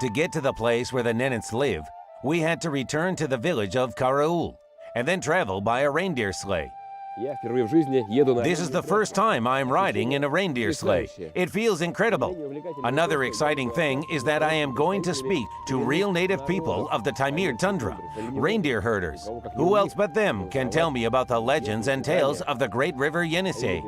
To get to the place where the Nenets live, we had to return to the village of Karaul and then travel by a reindeer sleigh. This is the first time I'm riding in a reindeer sleigh. It feels incredible. Another exciting thing is that I am going to speak to real native people of the Taymyr Tundra, reindeer herders. Who else but them can tell me about the legends and tales of the great river Yenisei?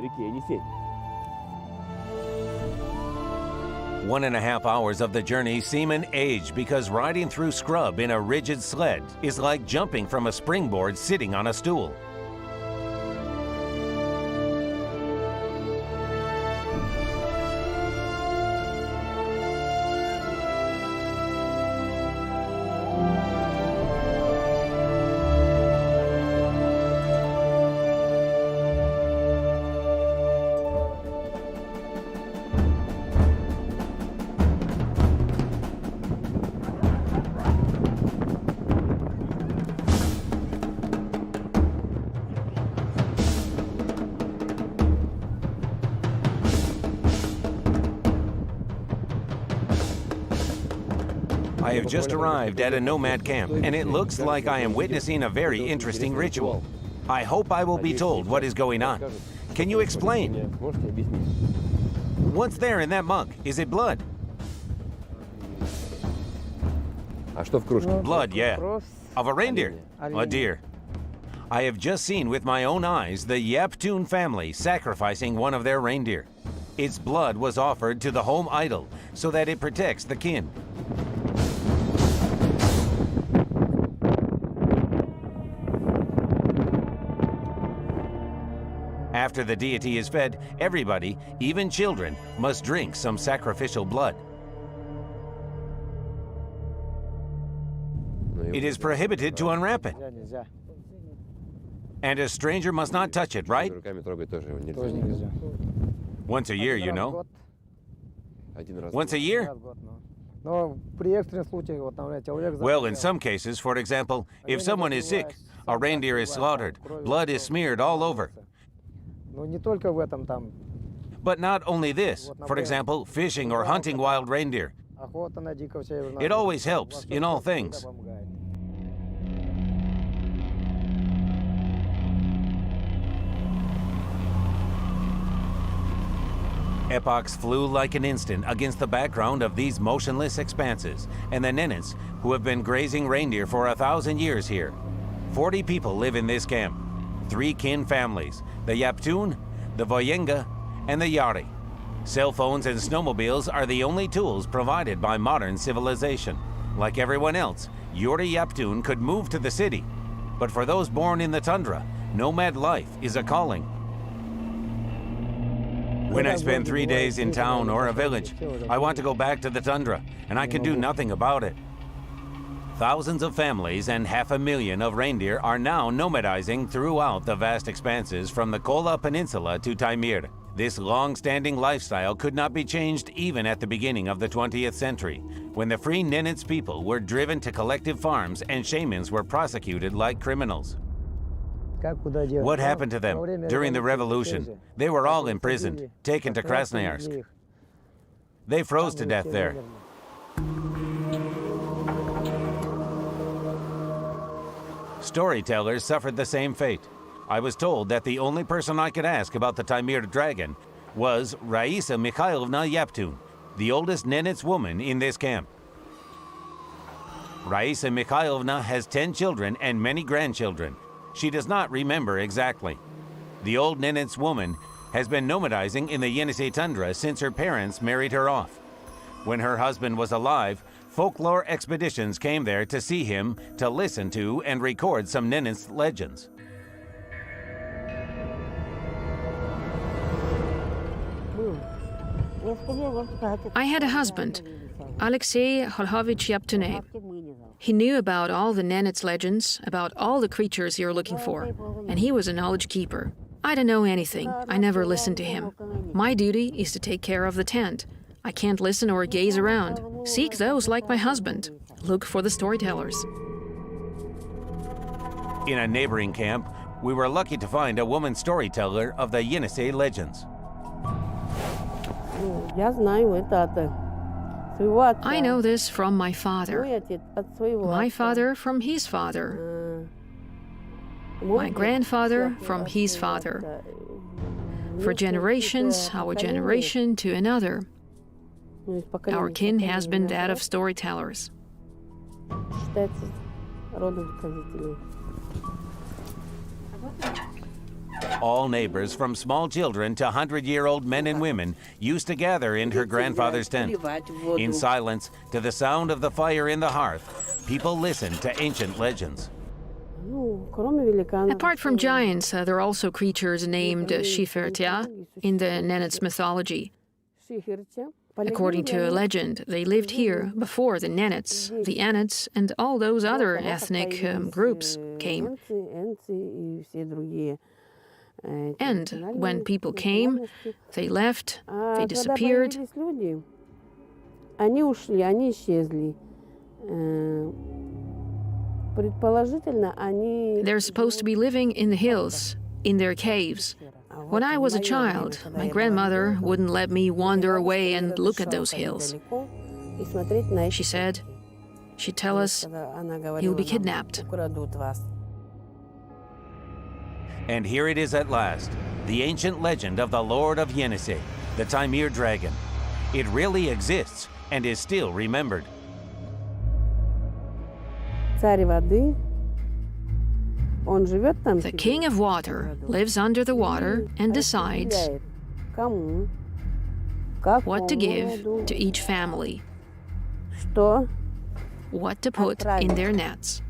1.5 hours of the journey seem an age because riding through scrub in a rigid sled is like jumping from a springboard sitting on a stool. I have just arrived at a nomad camp, and it looks like I am witnessing a very interesting ritual. I hope I will be told what is going on. Can you explain? What's there in that mug? Is it blood? Blood, yeah. Of a reindeer? A deer. I have just seen with my own eyes the Yaptun family sacrificing one of their reindeer. Its blood was offered to the home idol so that it protects the kin. After the deity is fed, everybody, even children, must drink some sacrificial blood. It is prohibited to unwrap it. And a stranger must not touch it, right? Once a year, you know. Once a year? Well, in some cases, for example, if someone is sick, a reindeer is slaughtered, blood is smeared all over. But not only this, for example, fishing or hunting wild reindeer. It always helps in all things. Epochs flew like an instant against the background of these motionless expanses, and the Nenets, who have been grazing reindeer for 1,000 years here. 40 people live in this camp. 3 kin families, the Yaptun, the Voyenga, and the Yari. Cell phones and snowmobiles are the only tools provided by modern civilization. Like everyone else, Yuri Yaptun could move to the city. But for those born in the tundra, nomad life is a calling. When I spend 3 days in town or a village, I want to go back to the tundra, and I can do nothing about it. Thousands of families and 500,000 of reindeer are now nomadizing throughout the vast expanses from the Kola Peninsula to Taymyr. This long-standing lifestyle could not be changed even at the beginning of the 20th century, when the free Nenets people were driven to collective farms and shamans were prosecuted like criminals. What happened to them during the revolution? They were all imprisoned, taken to Krasnoyarsk. They froze to death there. Storytellers suffered the same fate. I was told that the only person I could ask about the Taymyr dragon was Raisa Mikhailovna Yaptun, the oldest Nenets woman in this camp. Raisa Mikhailovna has 10 children and many grandchildren. She does not remember exactly. The old Nenets woman has been nomadizing in the Yenisei Tundra since her parents married her off. When her husband was alive, folklore expeditions came there to see him, to listen to and record some Nenets legends. I had a husband, Alexei Holhovich Yaptune. He knew about all the Nenets legends, about all the creatures you're looking for, and he was a knowledge keeper. I don't know anything. I never listened to him. My duty is to take care of the tent. I can't listen or gaze around. Seek those like my husband. Look for the storytellers. In a neighboring camp, we were lucky to find a woman storyteller of the Yenisei legends. I know this from my father. My father from his father. My grandfather from his father. For generations, our generation to another. Our kin has been that of storytellers. All neighbors, from small children to 100-year-old men and women, used to gather in her grandfather's tent. In silence, to the sound of the fire in the hearth, people listened to ancient legends. Apart from giants, there are also creatures named Shifertia in the Nenets mythology. According to a legend, they lived here before the Nenets, the Anets, and all those other ethnic groups came. And when people came, they left, they disappeared. They're supposed to be living in the hills, in their caves. When I was a child, my grandmother wouldn't let me wander away and look at those hills. She said, she'd tell us, you'll be kidnapped. And here it is at last, the ancient legend of the Lord of Yenisei, the taymyr dragon. It really exists and is still remembered. The king of water lives under the water and decides what to give to each family, what to put in their nets.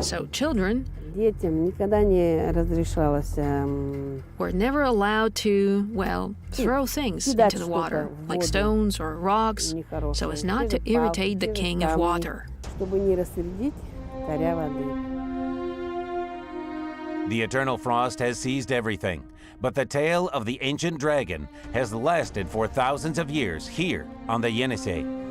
So children were never allowed to, well, throw things into the water, like stones or rocks, so as not to irritate the king of water. The eternal frost has seized everything, but the tale of the ancient dragon has lasted for thousands of years here on the Yenisei.